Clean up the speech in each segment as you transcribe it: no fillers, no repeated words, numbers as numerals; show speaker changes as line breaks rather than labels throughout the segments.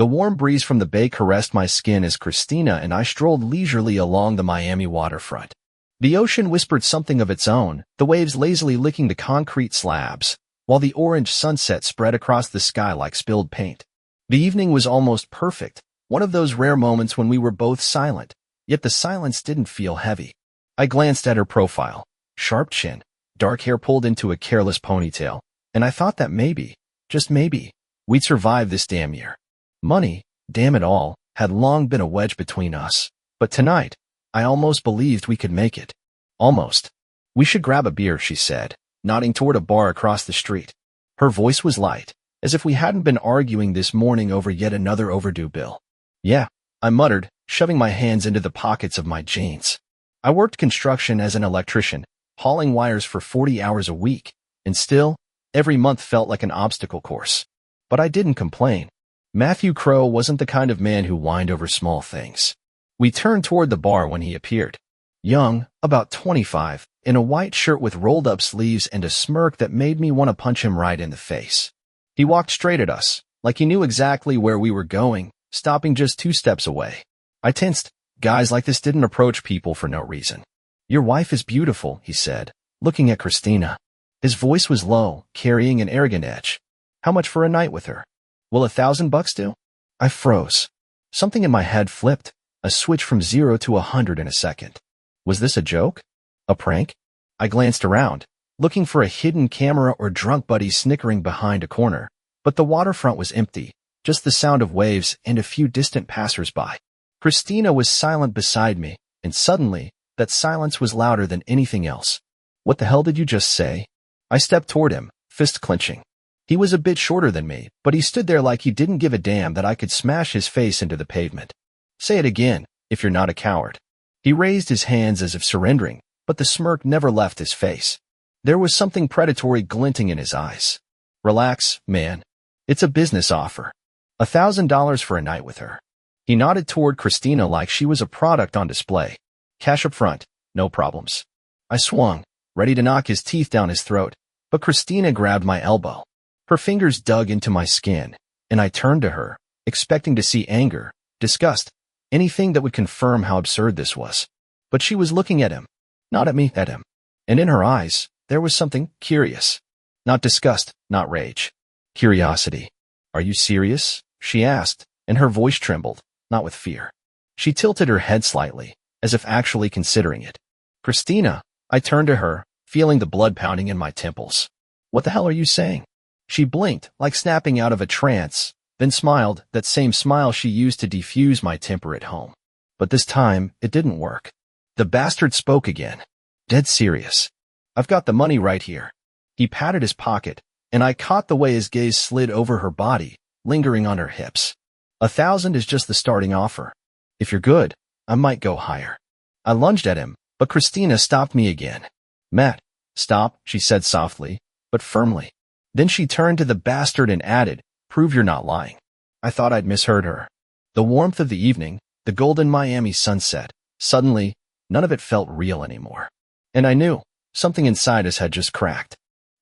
The warm breeze from the bay caressed my skin as Kristina and I strolled leisurely along the Miami waterfront. The ocean whispered something of its own, the waves lazily licking the concrete slabs, while the orange sunset spread across the sky like spilled paint. The evening was almost perfect, one of those rare moments when we were both silent, yet the silence didn't feel heavy. I glanced at her profile, sharp chin, dark hair pulled into a careless ponytail, and I thought that maybe, just maybe, we'd survive this damn year. Money, damn it all, had long been a wedge between us, but tonight, I almost believed we could make it. Almost. We should grab a beer, she said, nodding toward a bar across the street. Her voice was light, as if we hadn't been arguing this morning over yet another overdue bill. Yeah, I muttered, shoving my hands into the pockets of my jeans. I worked construction as an electrician, hauling wires for 40 hours a week, and still, every month felt like an obstacle course. But I didn't complain. Matthew Crow wasn't the kind of man who whined over small things. We turned toward the bar when he appeared. Young, about 25, in a white shirt with rolled-up sleeves and a smirk that made me want to punch him right in the face. He walked straight at us, like he knew exactly where we were going, stopping just 2 steps away. I tensed. Guys like this didn't approach people for no reason. Your wife is beautiful, he said, looking at Kristina. His voice was low, carrying an arrogant edge. How much for a night with her? Will $1,000 do? I froze. Something in my head flipped, a switch from 0 to 100 in a second. Was this a joke? A prank? I glanced around, looking for a hidden camera or drunk buddy snickering behind a corner, but the waterfront was empty, just the sound of waves and a few distant passers-by. Kristina was silent beside me, and suddenly, that silence was louder than anything else. What the hell did you just say? I stepped toward him, fist clenching. He was a bit shorter than me, but he stood there like he didn't give a damn that I could smash his face into the pavement. Say it again, if you're not a coward. He raised his hands as if surrendering, but the smirk never left his face. There was something predatory glinting in his eyes. Relax, man. It's a business offer. $1,000 for a night with her. He nodded toward Kristina like she was a product on display. Cash up front, no problems. I swung, ready to knock his teeth down his throat, but Kristina grabbed my elbow. Her fingers dug into my skin, and I turned to her, expecting to see anger, disgust, anything that would confirm how absurd this was. But she was looking at him, not at me, at him. And in her eyes, there was something curious. Not disgust, not rage. Curiosity. Are you serious? She asked, and her voice trembled, not with fear. She tilted her head slightly, as if actually considering it. Kristina, I turned to her, feeling the blood pounding in my temples. What the hell are you saying? She blinked, like snapping out of a trance, then smiled, that same smile she used to defuse my temper at home. But this time, it didn't work. The bastard spoke again. Dead serious. I've got the money right here. He patted his pocket, and I caught the way his gaze slid over her body, lingering on her hips. 1,000 is just the starting offer. If you're good, I might go higher. I lunged at him, but Kristina stopped me again. Matt, stop, she said softly, but firmly. Then she turned to the bastard and added, prove you're not lying. I thought I'd misheard her. The warmth of the evening, the golden Miami sunset, suddenly, none of it felt real anymore. And I knew, something inside us had just cracked.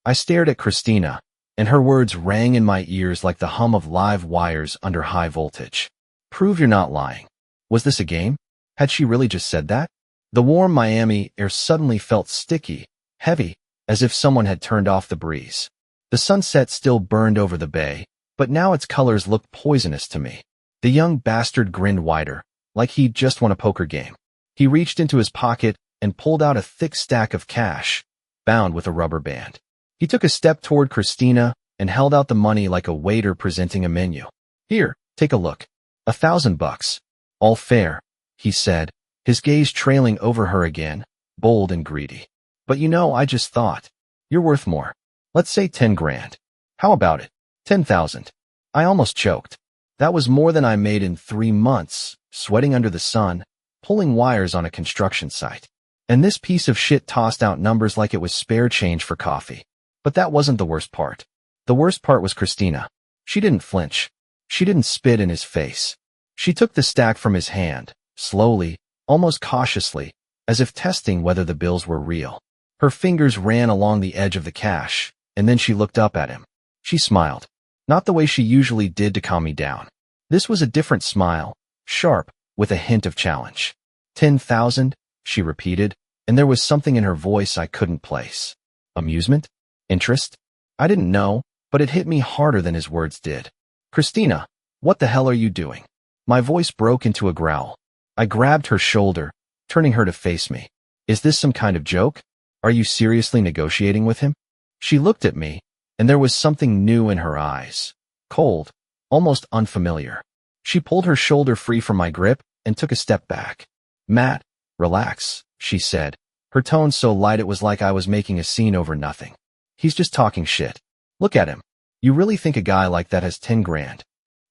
I stared at Kristina, and her words rang in my ears like the hum of live wires under high voltage. Prove you're not lying. Was this a game? Had she really just said that? The warm Miami air suddenly felt sticky, heavy, as if someone had turned off the breeze. The sunset still burned over the bay, but now its colors looked poisonous to me. The young bastard grinned wider, like he'd just won a poker game. He reached into his pocket and pulled out a thick stack of cash, bound with a rubber band. He took a step toward Kristina and held out the money like a waiter presenting a menu. Here, take a look. $1,000. All fair, he said, his gaze trailing over her again, bold and greedy. But I just thought. You're worth more. Let's say 10 grand. How about it? 10,000. I almost choked. That was more than I made in 3 months, sweating under the sun, pulling wires on a construction site. And this piece of shit tossed out numbers like it was spare change for coffee. But that wasn't the worst part. The worst part was Kristina. She didn't flinch. She didn't spit in his face. She took the stack from his hand, slowly, almost cautiously, as if testing whether the bills were real. Her fingers ran along the edge of the cash, and then she looked up at him. She smiled. Not the way she usually did to calm me down. This was a different smile, sharp, with a hint of challenge. 10,000, she repeated, and there was something in her voice I couldn't place. Amusement? Interest? I didn't know, but it hit me harder than his words did. Kristina, what the hell are you doing? My voice broke into a growl. I grabbed her shoulder, turning her to face me. Is this some kind of joke? Are you seriously negotiating with him? She looked at me, and there was something new in her eyes. Cold, almost unfamiliar. She pulled her shoulder free from my grip and took a step back. Matt, relax, she said, her tone so light it was like I was making a scene over nothing. He's just talking shit. Look at him. You really think a guy like that has 10 grand?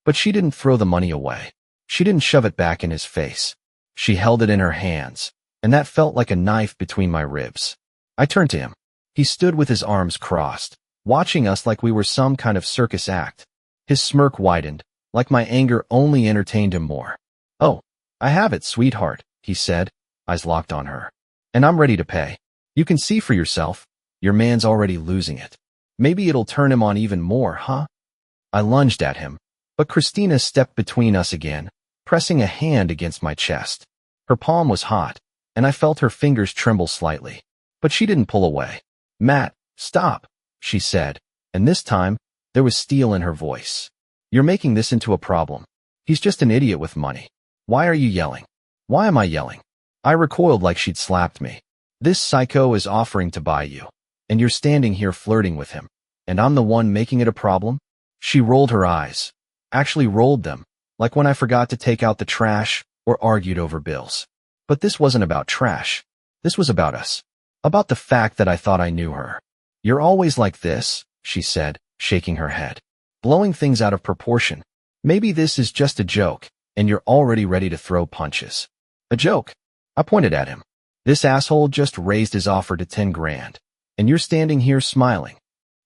But she didn't throw the money away. She didn't shove it back in his face. She held it in her hands, and that felt like a knife between my ribs. I turned to him. He stood with his arms crossed, watching us like we were some kind of circus act. His smirk widened, like my anger only entertained him more. Oh, I have it, sweetheart, he said, eyes locked on her. And I'm ready to pay. You can see for yourself. Your man's already losing it. Maybe it'll turn him on even more, huh? I lunged at him, but Kristina stepped between us again, pressing a hand against my chest. Her palm was hot, and I felt her fingers tremble slightly. But she didn't pull away. Matt, stop, she said, and this time, there was steel in her voice. You're making this into a problem. He's just an idiot with money. Why are you yelling? Why am I yelling? I recoiled like she'd slapped me. This psycho is offering to buy you, and you're standing here flirting with him, and I'm the one making it a problem? She rolled her eyes. Actually rolled them, like when I forgot to take out the trash or argued over bills. But this wasn't about trash. This was about us. About the fact that I thought I knew her. You're always like this, she said, shaking her head. Blowing things out of proportion. Maybe this is just a joke, and you're already ready to throw punches. A joke? I pointed at him. This asshole just raised his offer to 10 grand, and you're standing here smiling.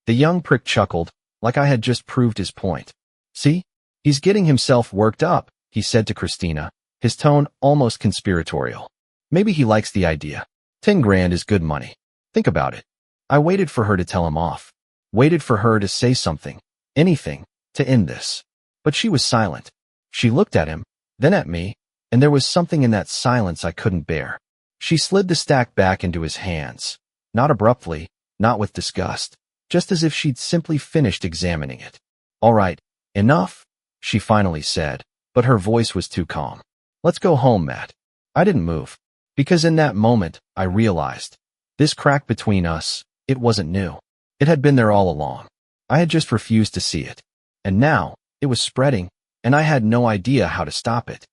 The young prick chuckled, like I had just proved his point. See? He's getting himself worked up, he said to Kristina, his tone almost conspiratorial. Maybe he likes the idea. 10 grand is good money. Think about it. I waited for her to tell him off. Waited for her to say something, anything, to end this. But she was silent. She looked at him, then at me, and there was something in that silence I couldn't bear. She slid the stack back into his hands. Not abruptly, not with disgust, just as if she'd simply finished examining it. All right, enough, she finally said, but her voice was too calm. Let's go home, Matt. I didn't move. Because in that moment, I realized, this crack between us, it wasn't new. It had been there all along. I had just refused to see it. And now, it was spreading, and I had no idea how to stop it.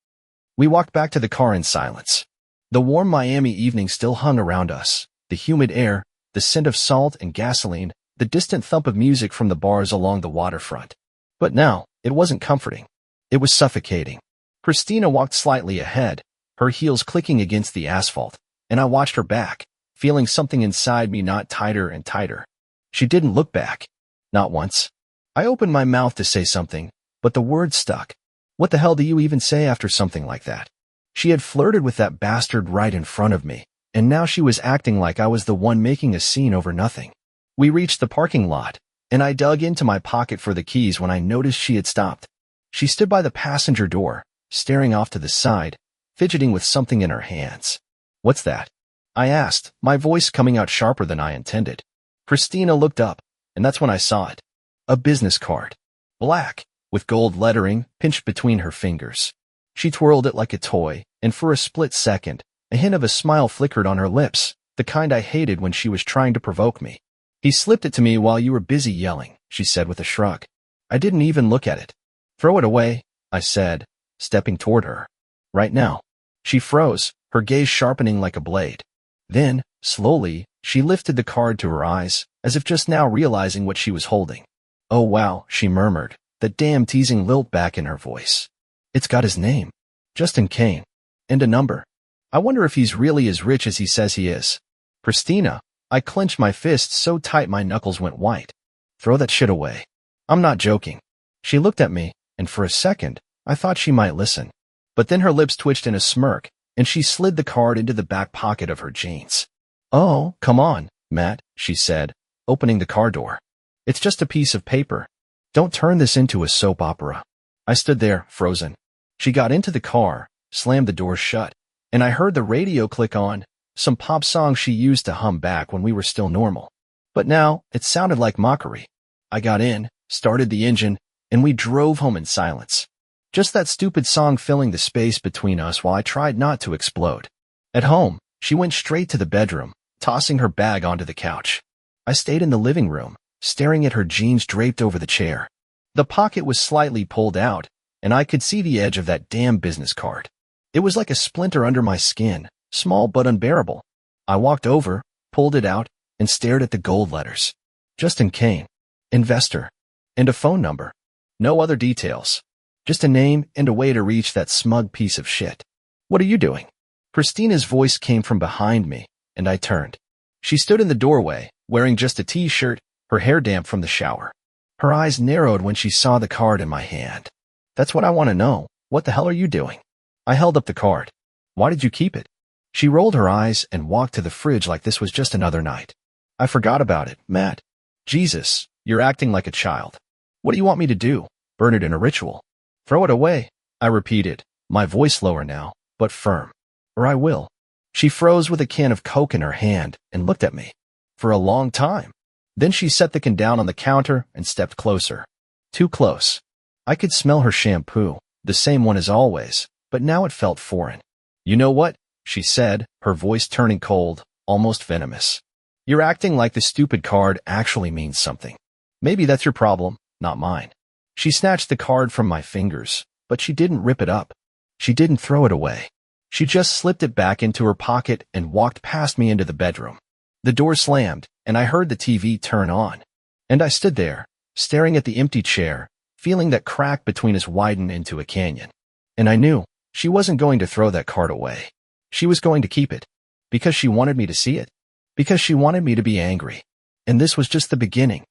We walked back to the car in silence. The warm Miami evening still hung around us, the humid air, the scent of salt and gasoline, the distant thump of music from the bars along the waterfront. But now, it wasn't comforting. It was suffocating. Kristina walked slightly ahead, her heels clicking against the asphalt, and I watched her back, feeling something inside me knot tighter and tighter. She didn't look back. Not once. I opened my mouth to say something, but the words stuck. What the hell do you even say after something like that? She had flirted with that bastard right in front of me, and now she was acting like I was the one making a scene over nothing. We reached the parking lot, and I dug into my pocket for the keys when I noticed she had stopped. She stood by the passenger door, staring off to the side, fidgeting with something in her hands. What's that? I asked, my voice coming out sharper than I intended. Kristina looked up, and that's when I saw it. A business card. Black, with gold lettering pinched between her fingers. She twirled it like a toy, and for a split second, a hint of a smile flickered on her lips, the kind I hated when she was trying to provoke me. He slipped it to me while you were busy yelling, she said with a shrug. I didn't even look at it. Throw it away, I said, stepping toward her. Right now. She froze, her gaze sharpening like a blade. Then, slowly, she lifted the card to her eyes, as if just now realizing what she was holding. Oh wow, she murmured, that damn teasing lilt back in her voice. It's got his name. Justin Kane. And a number. I wonder if he's really as rich as he says he is. Kristina, I clenched my fists so tight my knuckles went white. Throw that shit away. I'm not joking. She looked at me, and for a second, I thought she might listen. But then her lips twitched in a smirk, and she slid the card into the back pocket of her jeans. Oh, come on, Matt, she said, opening the car door. It's just a piece of paper. Don't turn this into a soap opera. I stood there, frozen. She got into the car, slammed the door shut, and I heard the radio click on, some pop song she used to hum back when we were still normal. But now, it sounded like mockery. I got in, started the engine, and we drove home in silence. Just that stupid song filling the space between us while I tried not to explode. At home, she went straight to the bedroom, tossing her bag onto the couch. I stayed in the living room, staring at her jeans draped over the chair. The pocket was slightly pulled out, and I could see the edge of that damn business card. It was like a splinter under my skin, small but unbearable. I walked over, pulled it out, and stared at the gold letters. Justin Kane, investor, and a phone number. No other details. Just a name and a way to reach that smug piece of shit. What are you doing? Kristina's voice came from behind me, and I turned. She stood in the doorway, wearing just a t-shirt, her hair damp from the shower. Her eyes narrowed when she saw the card in my hand. That's what I want to know. What the hell are you doing? I held up the card. Why did you keep it? She rolled her eyes and walked to the fridge like this was just another night. I forgot about it, Matt. Jesus, you're acting like a child. What do you want me to do? Burn it in a ritual? Throw it away, I repeated, my voice lower now, but firm. Or I will. She froze with a can of Coke in her hand and looked at me. For a long time. Then she set the can down on the counter and stepped closer. Too close. I could smell her shampoo, the same one as always, but now it felt foreign. You know what? She said, her voice turning cold, almost venomous. You're acting like the stupid card actually means something. Maybe that's your problem, not mine. She snatched the card from my fingers, but she didn't rip it up. She didn't throw it away. She just slipped it back into her pocket and walked past me into the bedroom. The door slammed, and I heard the TV turn on. And I stood there, staring at the empty chair, feeling that crack between us widen into a canyon. And I knew she wasn't going to throw that card away. She was going to keep it. Because she wanted me to see it. Because she wanted me to be angry. And this was just the beginning.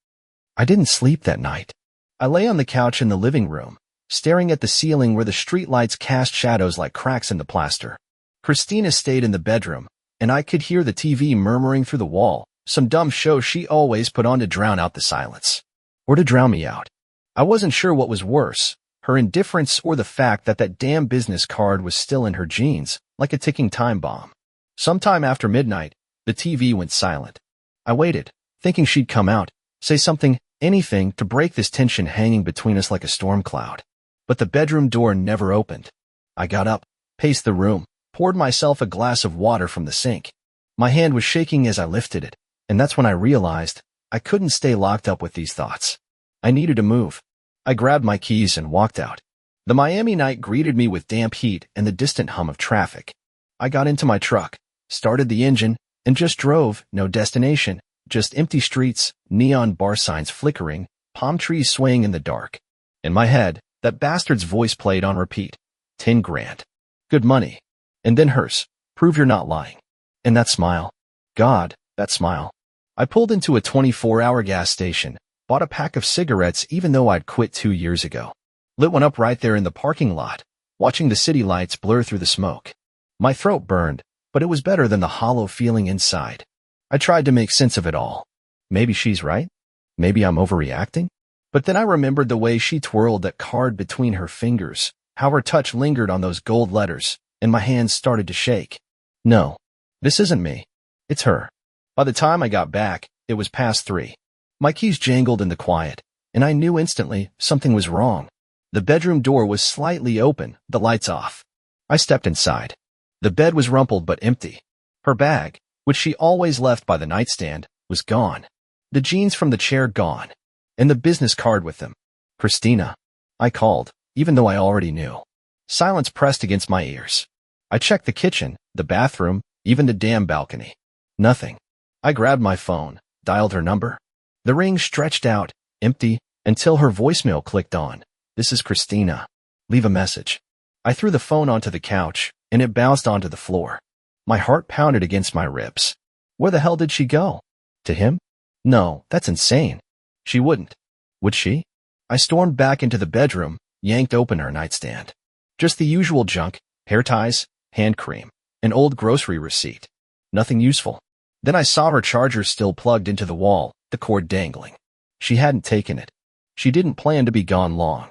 I didn't sleep that night. I lay on the couch in the living room, staring at the ceiling where the streetlights cast shadows like cracks in the plaster. Kristina stayed in the bedroom, and I could hear the TV murmuring through the wall, some dumb show she always put on to drown out the silence. Or to drown me out. I wasn't sure what was worse, her indifference or the fact that that damn business card was still in her jeans, like a ticking time bomb. Sometime after midnight, the TV went silent. I waited, thinking she'd come out, say something, anything to break this tension hanging between us like a storm cloud. But the bedroom door never opened. I got up, paced the room, poured myself a glass of water from the sink. My hand was shaking as I lifted it, and that's when I realized I couldn't stay locked up with these thoughts. I needed to move. I grabbed my keys and walked out. The Miami night greeted me with damp heat and the distant hum of traffic. I got into my truck, started the engine, and just drove, no destination, just empty streets, neon bar signs flickering, palm trees swaying in the dark. In my head, that bastard's voice played on repeat. 10 grand. Good money. And then hers. Prove you're not lying. And that smile. God, that smile. I pulled into a 24-hour gas station, bought a pack of cigarettes even though I'd quit 2 years ago. Lit one up right there in the parking lot, watching the city lights blur through the smoke. My throat burned, but it was better than the hollow feeling inside. I tried to make sense of it all. Maybe she's right. Maybe I'm overreacting. But then I remembered the way she twirled that card between her fingers, how her touch lingered on those gold letters, and my hands started to shake. No, this isn't me. It's her. By the time I got back, it was past 3. My keys jangled in the quiet, and I knew instantly something was wrong. The bedroom door was slightly open, the lights off. I stepped inside. The bed was rumpled but empty. Her bag, which she always left by the nightstand, was gone. The jeans from the chair gone. And the business card with them. Kristina. I called, even though I already knew. Silence pressed against my ears. I checked the kitchen, the bathroom, even the damn balcony. Nothing. I grabbed my phone, dialed her number. The ring stretched out, empty, until her voicemail clicked on. This is Kristina. Leave a message. I threw the phone onto the couch, and it bounced onto the floor. My heart pounded against my ribs. Where the hell did she go? To him? No, that's insane. She wouldn't. Would she? I stormed back into the bedroom, yanked open her nightstand. Just the usual junk, hair ties, hand cream, an old grocery receipt. Nothing useful. Then I saw her charger still plugged into the wall, the cord dangling. She hadn't taken it. She didn't plan to be gone long.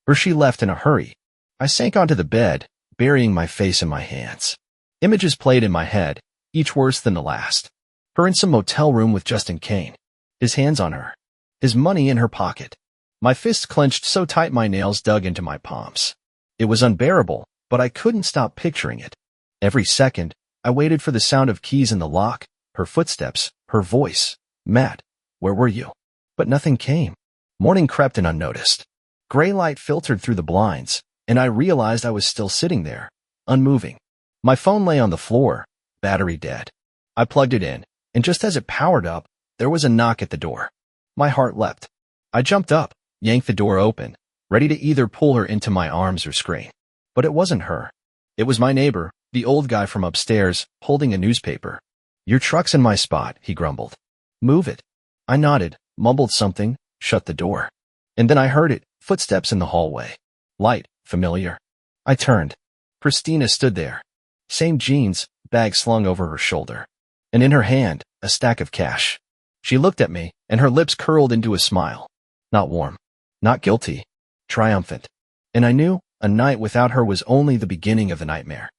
or she left in a hurry. I sank onto the bed, burying my face in my hands. Images played in my head, each worse than the last. Her in some motel room with Justin Kane. His hands on her. His money in her pocket. My fists clenched so tight my nails dug into my palms. It was unbearable, but I couldn't stop picturing it. Every second, I waited for the sound of keys in the lock, her footsteps, her voice. Matt, where were you? But nothing came. Morning crept in unnoticed. Gray light filtered through the blinds, and I realized I was still sitting there, unmoving. My phone lay on the floor, battery dead. I plugged it in, and just as it powered up, there was a knock at the door. My heart leapt. I jumped up, yanked the door open, ready to either pull her into my arms or scream. But it wasn't her. It was my neighbor, the old guy from upstairs, holding a newspaper. Your truck's in my spot, he grumbled. Move it. I nodded, mumbled something, shut the door. And then I heard it, footsteps in the hallway. Light, familiar. I turned. Kristina stood there. Same jeans, bag slung over her shoulder. And in her hand, a stack of cash. She looked at me, and her lips curled into a smile. Not warm. Not guilty. Triumphant. And I knew a night without her was only the beginning of the nightmare.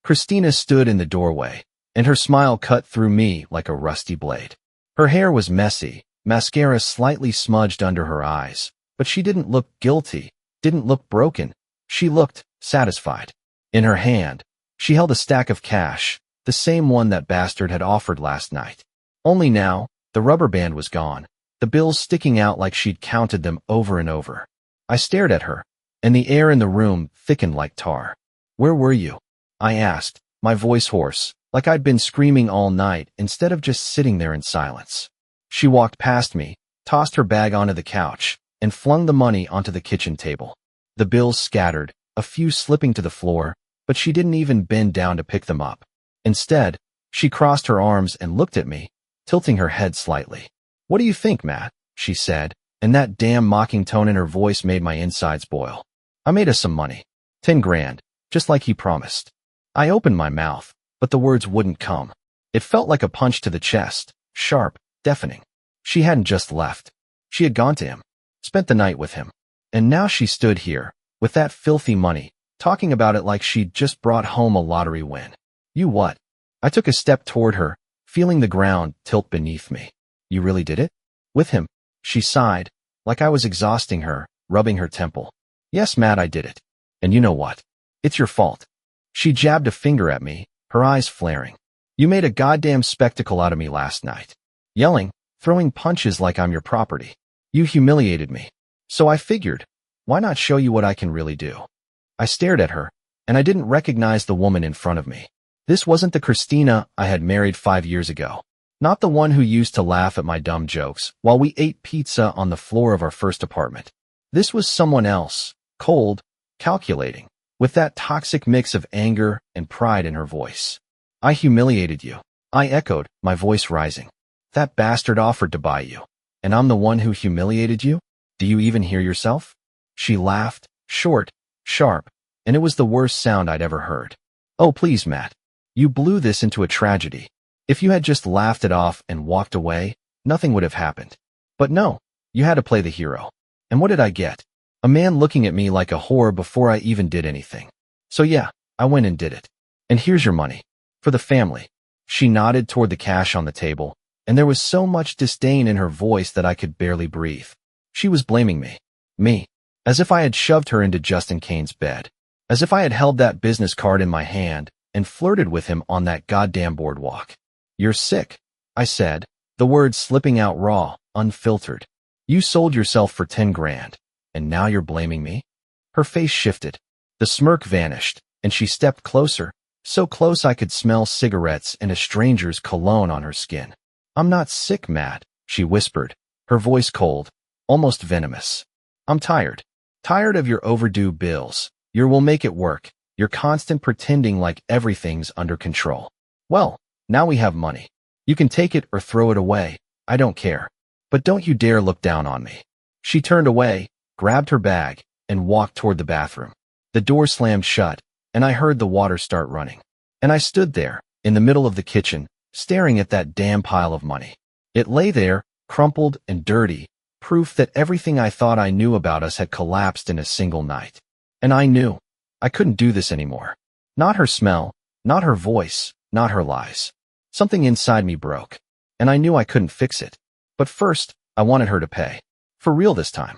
Kristina stood in the doorway, and her smile cut through me like a rusty blade. Her hair was messy, mascara slightly smudged under her eyes, but she didn't look guilty, didn't look broken. She looked satisfied. In her hand, she held a stack of cash, the same one that bastard had offered last night. Only now, the rubber band was gone, the bills sticking out like she'd counted them over and over. I stared at her, and the air in the room thickened like tar. Where were you? I asked, my voice hoarse, like I'd been screaming all night instead of just sitting there in silence. She walked past me, tossed her bag onto the couch, and flung the money onto the kitchen table. The bills scattered, a few slipping to the floor, but she didn't even bend down to pick them up. Instead, she crossed her arms and looked at me, tilting her head slightly. What do you think, Matt? She said, and that damn mocking tone in her voice made my insides boil. I made us some money. 10 grand, just like he promised. I opened my mouth, but the words wouldn't come. It felt like a punch to the chest, sharp, deafening. She hadn't just left. She had gone to him, spent the night with him. And now she stood here, with that filthy money, talking about it like she'd just brought home a lottery win. You what? I took a step toward her, feeling the ground tilt beneath me. You really did it? With him? She sighed, like I was exhausting her, rubbing her temple. Yes, Matt, I did it. And you know what? It's your fault. She jabbed a finger at me, her eyes flaring. You made a goddamn spectacle out of me last night. Yelling, throwing punches like I'm your property. You humiliated me. So I figured, why not show you what I can really do? I stared at her, and I didn't recognize the woman in front of me. This wasn't the Kristina I had married 5 years ago. Not the one who used to laugh at my dumb jokes while we ate pizza on the floor of our first apartment. This was someone else, cold, calculating, with that toxic mix of anger and pride in her voice. I humiliated you. I echoed, my voice rising. That bastard offered to buy you. And I'm the one who humiliated you? Do you even hear yourself? She laughed, short, sharp, and it was the worst sound I'd ever heard. Oh, please, Matt. You blew this into a tragedy. If you had just laughed it off and walked away, nothing would have happened. But no, you had to play the hero. And what did I get? A man looking at me like a whore before I even did anything. So yeah, I went and did it. And here's your money. For the family. She nodded toward the cash on the table, and there was so much disdain in her voice that I could barely breathe. She was blaming me. Me. As if I had shoved her into Justin Kane's bed. As if I had held that business card in my hand and flirted with him on that goddamn boardwalk. You're sick, I said, the words slipping out raw, unfiltered. You sold yourself for 10 grand, and now you're blaming me? Her face shifted. The smirk vanished, and she stepped closer, so close I could smell cigarettes and a stranger's cologne on her skin. I'm not sick, Matt, she whispered, her voice cold, almost venomous. I'm tired. Tired of your overdue bills, your we'll make it work, your constant pretending like everything's under control. Well, now we have money. You can take it or throw it away, I don't care. But don't you dare look down on me. She turned away, grabbed her bag, and walked toward the bathroom. The door slammed shut, and I heard the water start running. And I stood there, in the middle of the kitchen, staring at that damn pile of money. It lay there, crumpled and dirty, Proof that everything I thought I knew about us had collapsed in a single night. And I knew. I couldn't do this anymore. Not her smell, not her voice, not her lies. Something inside me broke, and I knew I couldn't fix it. But first, I wanted her to pay. For real this time.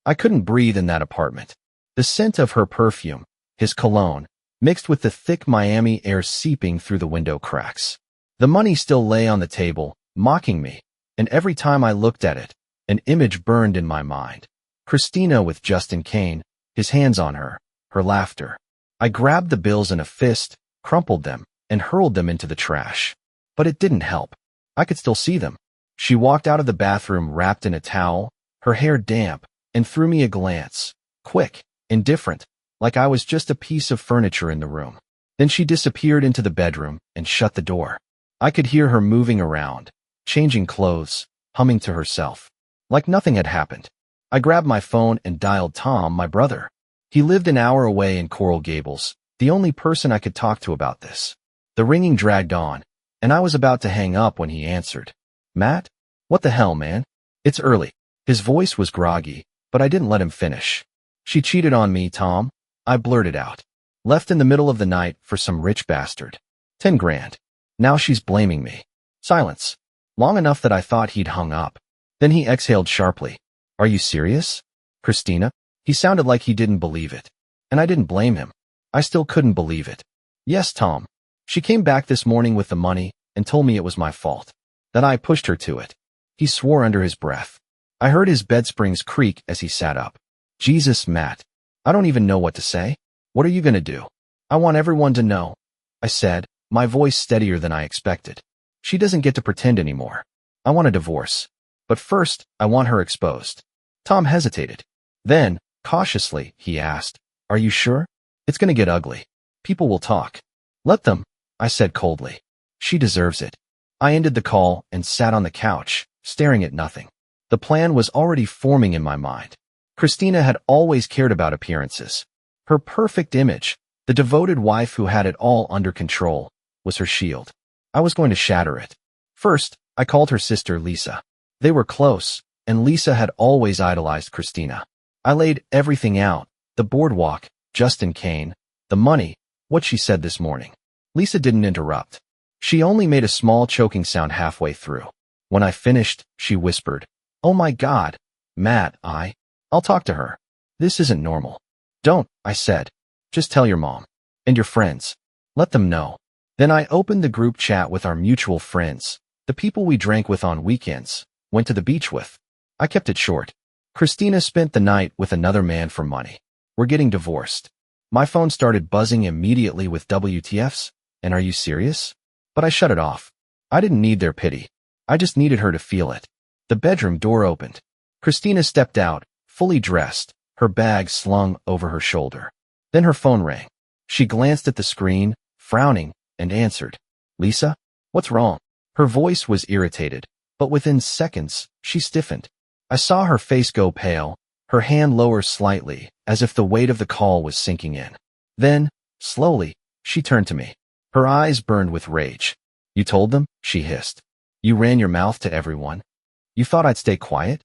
I couldn't breathe in that apartment. The scent of her perfume, his cologne, mixed with the thick Miami air seeping through the window cracks. The money still lay on the table, mocking me, and every time I looked at it, an image burned in my mind. Kristina with Justin Kane, his hands on her, her laughter. I grabbed the bills in a fist, crumpled them, and hurled them into the trash. But it didn't help. I could still see them. She walked out of the bathroom wrapped in a towel, her hair damp, and threw me a glance. Quick, indifferent, like I was just a piece of furniture in the room. Then she disappeared into the bedroom and shut the door. I could hear her moving around, changing clothes, humming to herself. Like nothing had happened. I grabbed my phone and dialed Tom, my brother. He lived an hour away in Coral Gables, the only person I could talk to about this. The ringing dragged on, and I was about to hang up when he answered. Matt? What the hell, man? It's early. His voice was groggy, but I didn't let him finish. She cheated on me, Tom. I blurted out. Left in the middle of the night for some rich bastard. 10 grand. Now she's blaming me. Silence. Long enough that I thought he'd hung up. Then he exhaled sharply. Are you serious? Kristina? He sounded like he didn't believe it. And I didn't blame him. I still couldn't believe it. Yes, Tom. She came back this morning with the money and told me it was my fault. That I pushed her to it. He swore under his breath. I heard his bed springs creak as he sat up. Jesus, Matt. I don't even know what to say. What are you going to do? I want everyone to know. I said, my voice steadier than I expected. She doesn't get to pretend anymore. I want a divorce. But first, I want her exposed. Tom hesitated. Then, cautiously, he asked, are you sure? It's going to get ugly. People will talk. Let them, I said coldly. She deserves it. I ended the call and sat on the couch, staring at nothing. The plan was already forming in my mind. Kristina had always cared about appearances. Her perfect image, the devoted wife who had it all under control, was her shield. I was going to shatter it. First, I called her sister Lisa. They were close, and Lisa had always idolized Kristina. I laid everything out, the boardwalk, Justin Kane, the money, what she said this morning. Lisa didn't interrupt. She only made a small choking sound halfway through. When I finished, she whispered, oh my God, Matt, I'll talk to her. This isn't normal. Don't, I said. Just tell your mom. And your friends. Let them know. Then I opened the group chat with our mutual friends, the people we drank with on weekends, went to the beach with. I kept it short. Kristina spent the night with another man for money. We're getting divorced. My phone started buzzing immediately with WTFs, and are you serious? But I shut it off. I didn't need their pity. I just needed her to feel it. The bedroom door opened. Kristina stepped out, fully dressed, her bag slung over her shoulder. Then her phone rang. She glanced at the screen, frowning, and answered. Lisa? What's wrong? Her voice was irritated, but within seconds, she stiffened. I saw her face go pale, her hand lower slightly, as if the weight of the call was sinking in. Then, slowly, she turned to me. Her eyes burned with rage. You told them? She hissed. You ran your mouth to everyone. You thought I'd stay quiet?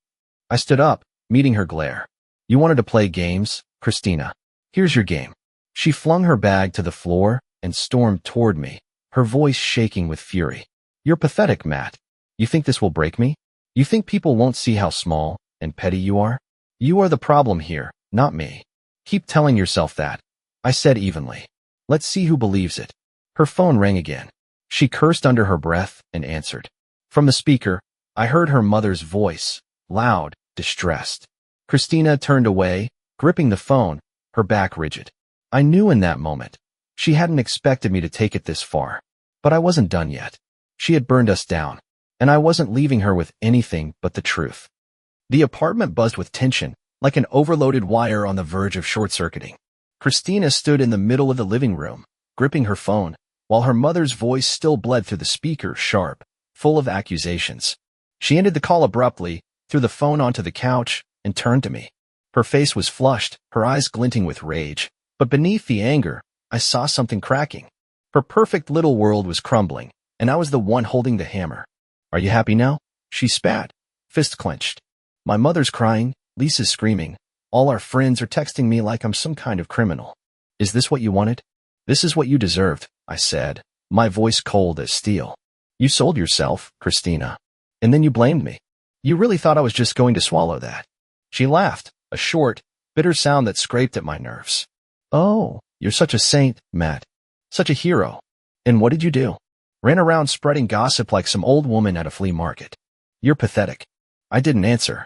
I stood up, meeting her glare. You wanted to play games, Kristina. Here's your game. She flung her bag to the floor and stormed toward me, her voice shaking with fury. You're pathetic, Matt. You think this will break me? You think people won't see how small and petty you are? You are the problem here, not me. Keep telling yourself that. I said evenly. Let's see who believes it. Her phone rang again. She cursed under her breath and answered. From the speaker, I heard her mother's voice, loud, distressed. Kristina turned away, gripping the phone, her back rigid. I knew in that moment. She hadn't expected me to take it this far. But I wasn't done yet. She had burned us down, and I wasn't leaving her with anything but the truth. The apartment buzzed with tension, like an overloaded wire on the verge of short-circuiting. Kristina stood in the middle of the living room, gripping her phone, while her mother's voice still bled through the speaker, sharp, full of accusations. She ended the call abruptly, threw the phone onto the couch, and turned to me. Her face was flushed, her eyes glinting with rage, but beneath the anger, I saw something cracking. Her perfect little world was crumbling, and I was the one holding the hammer. Are you happy now? She spat, fist clenched. My mother's crying, Lisa's screaming. All our friends are texting me like I'm some kind of criminal. Is this what you wanted? This is what you deserved, I said, my voice cold as steel. You sold yourself, Kristina. And then you blamed me. You really thought I was just going to swallow that. She laughed, a short, bitter sound that scraped at my nerves. Oh, you're such a saint, Matt. Such a hero. And what did you do? Ran around spreading gossip like some old woman at a flea market. You're pathetic. I didn't answer.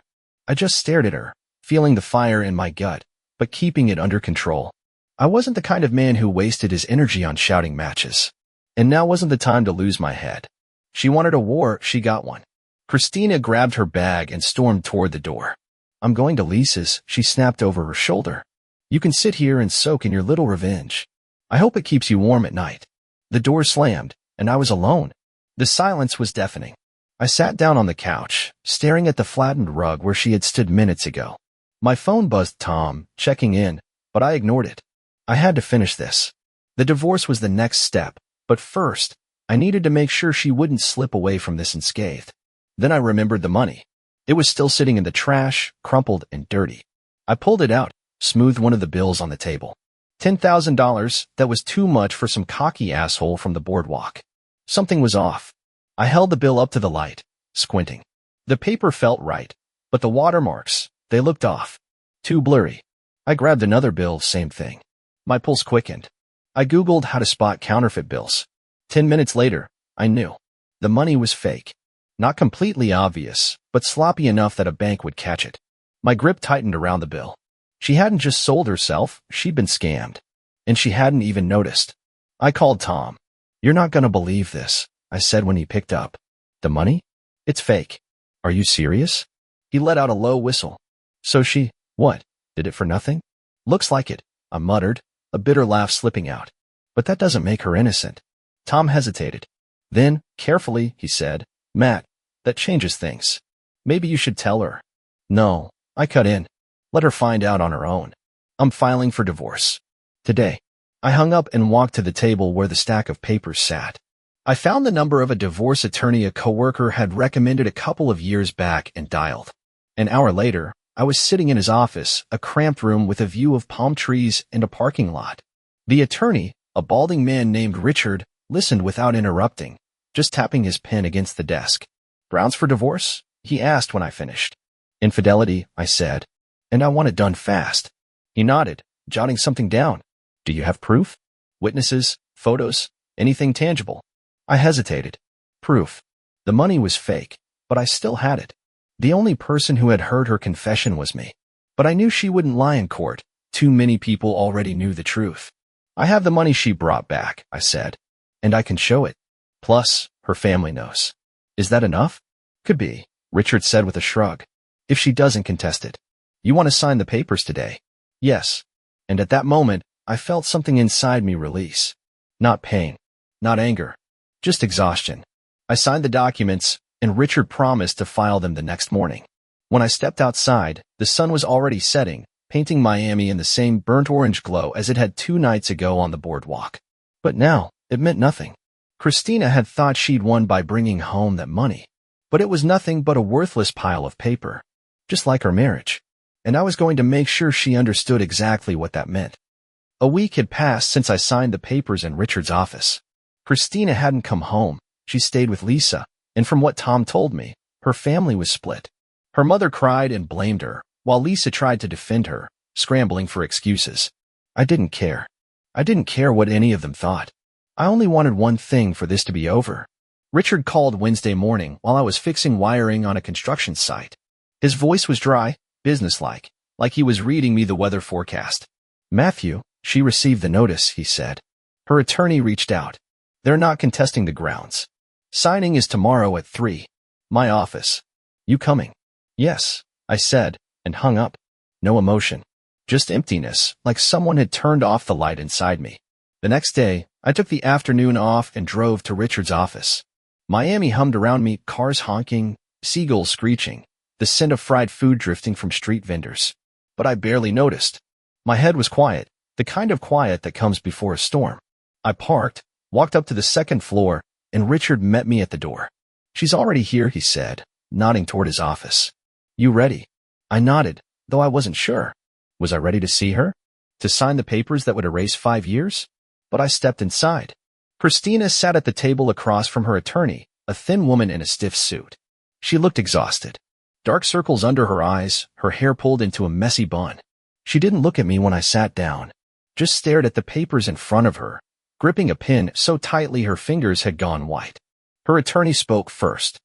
I just stared at her, feeling the fire in my gut, but keeping it under control. I wasn't the kind of man who wasted his energy on shouting matches. And now wasn't the time to lose my head. She wanted a war, she got one. Kristina grabbed her bag and stormed toward the door. I'm going to Lisa's, she snapped over her shoulder. You can sit here and soak in your little revenge. I hope it keeps you warm at night. The door slammed, and I was alone. The silence was deafening. I sat down on the couch, staring at the flattened rug where she had stood minutes ago. My phone buzzed Tom, checking in, but I ignored it. I had to finish this. The divorce was the next step, but first, I needed to make sure she wouldn't slip away from this unscathed. Then I remembered the money. It was still sitting in the trash, crumpled and dirty. I pulled it out, smoothed one of the bills on the table. $10,000, that was too much for some cocky asshole from the boardwalk. Something was off. I held the bill up to the light, squinting. The paper felt right, but the watermarks, they looked off. Too blurry. I grabbed another bill, same thing. My pulse quickened. I Googled how to spot counterfeit bills. 10 minutes later, I knew. The money was fake. Not completely obvious, but sloppy enough that a bank would catch it. My grip tightened around the bill. She hadn't just sold herself, she'd been scammed. And she hadn't even noticed. I called Tom. You're not gonna believe this, I said when he picked up. The money? It's fake. Are you serious? He let out a low whistle. So what? Did it for nothing? Looks like it, I muttered, a bitter laugh slipping out. But that doesn't make her innocent. Tom hesitated. Then, carefully, he said, Matt, that changes things. Maybe you should tell her. No, I cut in. Let her find out on her own. I'm filing for divorce. Today. I hung up and walked to the table where the stack of papers sat. I found the number of a divorce attorney a coworker had recommended a couple of years back and dialed. An hour later, I was sitting in his office, a cramped room with a view of palm trees and a parking lot. The attorney, a balding man named Richard, listened without interrupting, just tapping his pen against the desk. Grounds for divorce? He asked when I finished. Infidelity, I said, and I want it done fast. He nodded, jotting something down. Do you have proof? Witnesses? Photos? Anything tangible? I hesitated. Proof. The money was fake, but I still had it. The only person who had heard her confession was me. But I knew she wouldn't lie in court. Too many people already knew the truth. I have the money she brought back, I said, and I can show it. Plus, her family knows. Is that enough? Could be, Richard said with a shrug. If she doesn't contest it. You want to sign the papers today? Yes. And at that moment, I felt something inside me release. Not pain. Not anger. Just exhaustion. I signed the documents, and Richard promised to file them the next morning. When I stepped outside, the sun was already setting, painting Miami in the same burnt orange glow as it had 2 nights ago on the boardwalk. But now, it meant nothing. Kristina had thought she'd won by bringing home that money. But it was nothing but a worthless pile of paper. Just like her marriage. And I was going to make sure she understood exactly what that meant. A week had passed since I signed the papers in Richard's office. Kristina hadn't come home. She stayed with Lisa, and from what Tom told me, her family was split. Her mother cried and blamed her, while Lisa tried to defend her, scrambling for excuses. I didn't care. I didn't care what any of them thought. I only wanted one thing for this to be over. Richard called Wednesday morning while I was fixing wiring on a construction site. His voice was dry, businesslike, like he was reading me the weather forecast. Matthew, she received the notice, he said. Her attorney reached out. They're not contesting the grounds. Signing is tomorrow at 3. My office. You coming? Yes, I said, and hung up. No emotion. Just emptiness, like someone had turned off the light inside me. The next day, I took the afternoon off and drove to Richard's office. Miami hummed around me, cars honking, seagulls screeching, the scent of fried food drifting from street vendors. But I barely noticed. My head was quiet, the kind of quiet that comes before a storm. I parked, walked up to the 2nd floor, and Richard met me at the door. She's already here, he said, nodding toward his office. You ready? I nodded, though I wasn't sure. Was I ready to see her? To sign the papers that would erase 5 years? But I stepped inside. Kristina sat at the table across from her attorney, a thin woman in a stiff suit. She looked exhausted. Dark circles under her eyes, her hair pulled into a messy bun. She didn't look at me when I sat down, just stared at the papers in front of her, gripping a pen so tightly her fingers had gone white. Her attorney spoke first.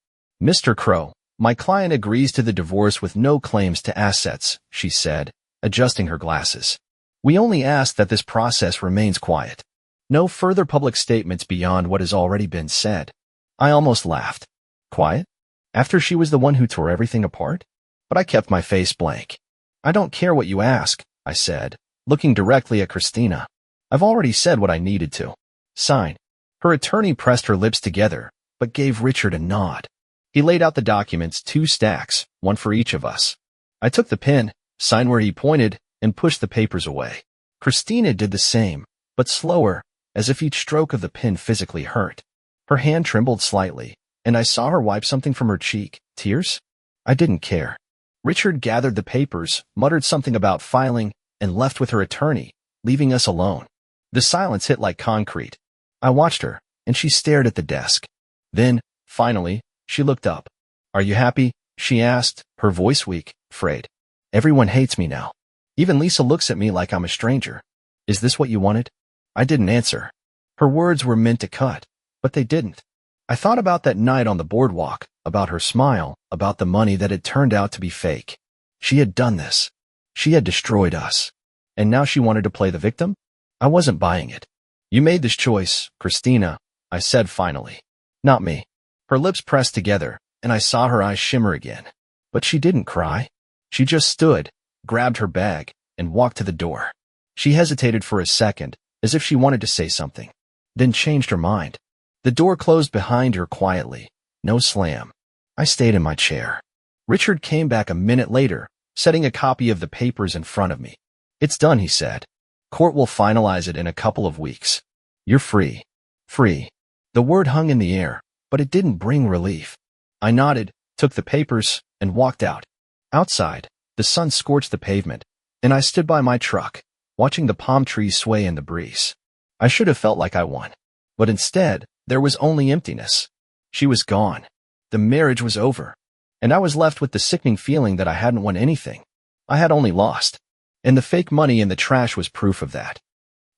"Mr. Crow, my client agrees to the divorce with no claims to assets," she said, adjusting her glasses. "We only ask that this process remains quiet. No further public statements beyond what has already been said." I almost laughed. Quiet? After she was the one who tore everything apart? But I kept my face blank. "I don't care what you ask," I said, looking directly at Kristina. "I've already said what I needed to. Sign." Her attorney pressed her lips together, but gave Richard a nod. He laid out the documents, 2 stacks, one for each of us. I took the pen, signed where he pointed, and pushed the papers away. Kristina did the same, but slower, as if each stroke of the pen physically hurt. Her hand trembled slightly, and I saw her wipe something from her cheek. Tears? I didn't care. Richard gathered the papers, muttered something about filing, and left with her attorney, leaving us alone. The silence hit like concrete. I watched her, and she stared at the desk. Then, finally, she looked up. "Are you happy?" she asked, her voice weak, frayed. "Everyone hates me now. Even Lisa looks at me like I'm a stranger. Is this what you wanted?" I didn't answer. Her words were meant to cut, but they didn't. I thought about that night on the boardwalk, about her smile, about the money that had turned out to be fake. She had done this. She had destroyed us. And now she wanted to play the victim? I wasn't buying it. "You made this choice, Kristina," I said finally. "Not me." Her lips pressed together, and I saw her eyes shimmer again. But she didn't cry. She just stood, grabbed her bag, and walked to the door. She hesitated for a second, as if she wanted to say something, then changed her mind. The door closed behind her quietly. No slam. I stayed in my chair. Richard came back a minute later, setting a copy of the papers in front of me. "It's done," he said. "Court will finalize it in a couple of weeks. You're free." Free. The word hung in the air, but it didn't bring relief. I nodded, took the papers, and walked out. Outside, the sun scorched the pavement, and I stood by my truck, watching the palm trees sway in the breeze. I should have felt like I won. But instead, there was only emptiness. She was gone. The marriage was over. And I was left with the sickening feeling that I hadn't won anything. I had only lost. And the fake money in the trash was proof of that.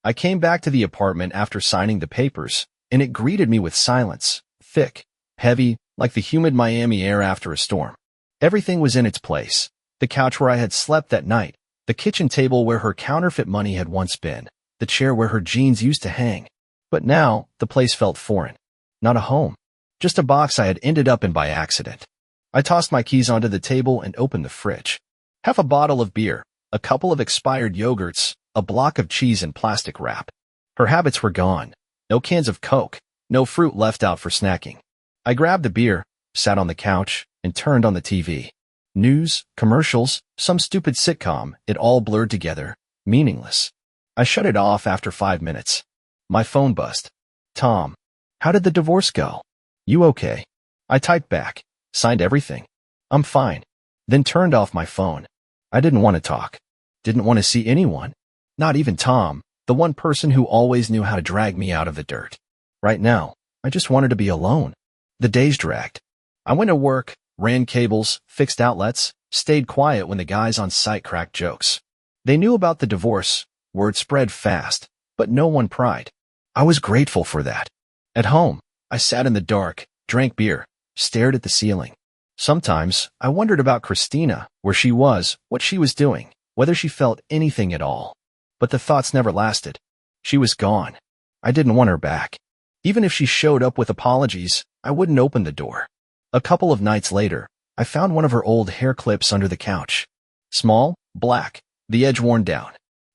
I came back to the apartment after signing the papers, and it greeted me with silence, thick, heavy, like the humid Miami air after a storm. Everything was in its place. The couch where I had slept that night, the kitchen table where her counterfeit money had once been, the chair where her jeans used to hang. But now, the place felt foreign. Not a home. Just a box I had ended up in by accident. I tossed my keys onto the table and opened the fridge. Half a bottle of beer, a couple of expired yogurts, a block of cheese in plastic wrap. Her habits were gone. No cans of Coke, no fruit left out for snacking. I grabbed the beer, sat on the couch, and turned on the TV. News, commercials, some stupid sitcom, it all blurred together, meaningless. I shut it off after 5 minutes. My phone buzzed. "Tom, how did the divorce go? You okay?" I typed back, signed everything. "I'm fine." Then turned off my phone. I didn't want to talk. Didn't want to see anyone. Not even Tom, the one person who always knew how to drag me out of the dirt. Right now, I just wanted to be alone. The days dragged. I went to work, ran cables, fixed outlets, stayed quiet when the guys on site cracked jokes. They knew about the divorce. Word spread fast, but no one pried. I was grateful for that. At home, I sat in the dark, drank beer, stared at the ceiling. Sometimes, I wondered about Kristina, where she was, what she was doing, whether she felt anything at all. But the thoughts never lasted. She was gone. I didn't want her back. Even if she showed up with apologies, I wouldn't open the door. A couple of nights later, I found one of her old hair clips under the couch. Small, black, the edge worn down.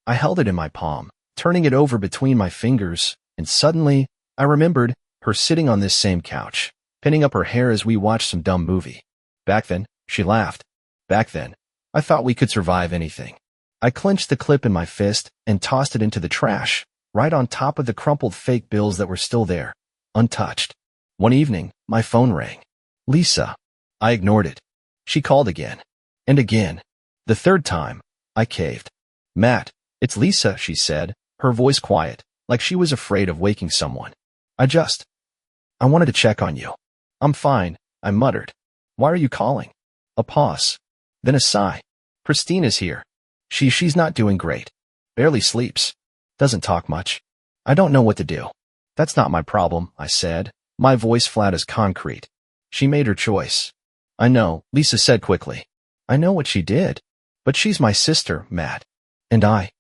I held it in my palm, turning it over between my fingers, and suddenly, I remembered her sitting on this same couch, pinning up her hair as we watched some dumb movie. Back then, she laughed. Back then, I thought we could survive anything. I clenched the clip in my fist and tossed it into the trash, right on top of the crumpled fake bills that were still there, untouched. One evening, my phone rang. Lisa. I ignored it. She called again. And again. The third time, I caved. Matt, it's Lisa, she said, her voice quiet, like she was afraid of waking someone. I wanted to check on you. I'm fine, I muttered. Why are you calling? A pause. Then a sigh. Kristina's here. She's not doing great. Barely sleeps. Doesn't talk much. I don't know what to do. That's not my problem, I said, my voice flat as concrete. She made her choice. I know, Lisa said quickly. I know what she did. But she's my sister, Matt. And I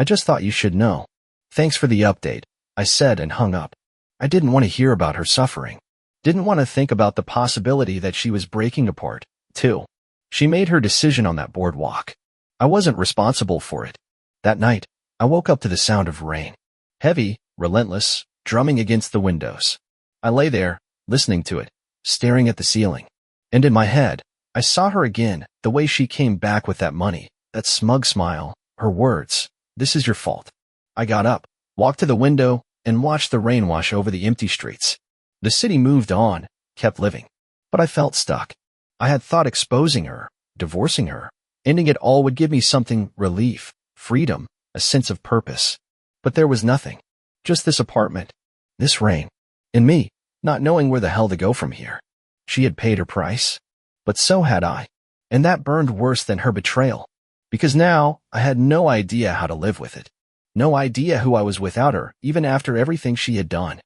just thought you should know. Thanks for the update, I said and hung up. I didn't want to hear about her suffering. Didn't want to think about the possibility that she was breaking apart, too. She made her decision on that boardwalk. I wasn't responsible for it. That night, I woke up to the sound of rain. Heavy, relentless, drumming against the windows. I lay there, listening to it, staring at the ceiling. And in my head, I saw her again, the way she came back with that money, that smug smile, her words, "This is your fault." I got up, walked to the window, and watched the rain wash over the empty streets. The city moved on, kept living. But I felt stuck. I had thought exposing her, divorcing her, ending it all would give me something, relief, freedom, a sense of purpose. But there was nothing. Just this apartment, this rain, and me, not knowing where the hell to go from here. She had paid her price. But so had I. And that burned worse than her betrayal. Because now, I had no idea how to live with it. No idea who I was without her, even after everything she had done.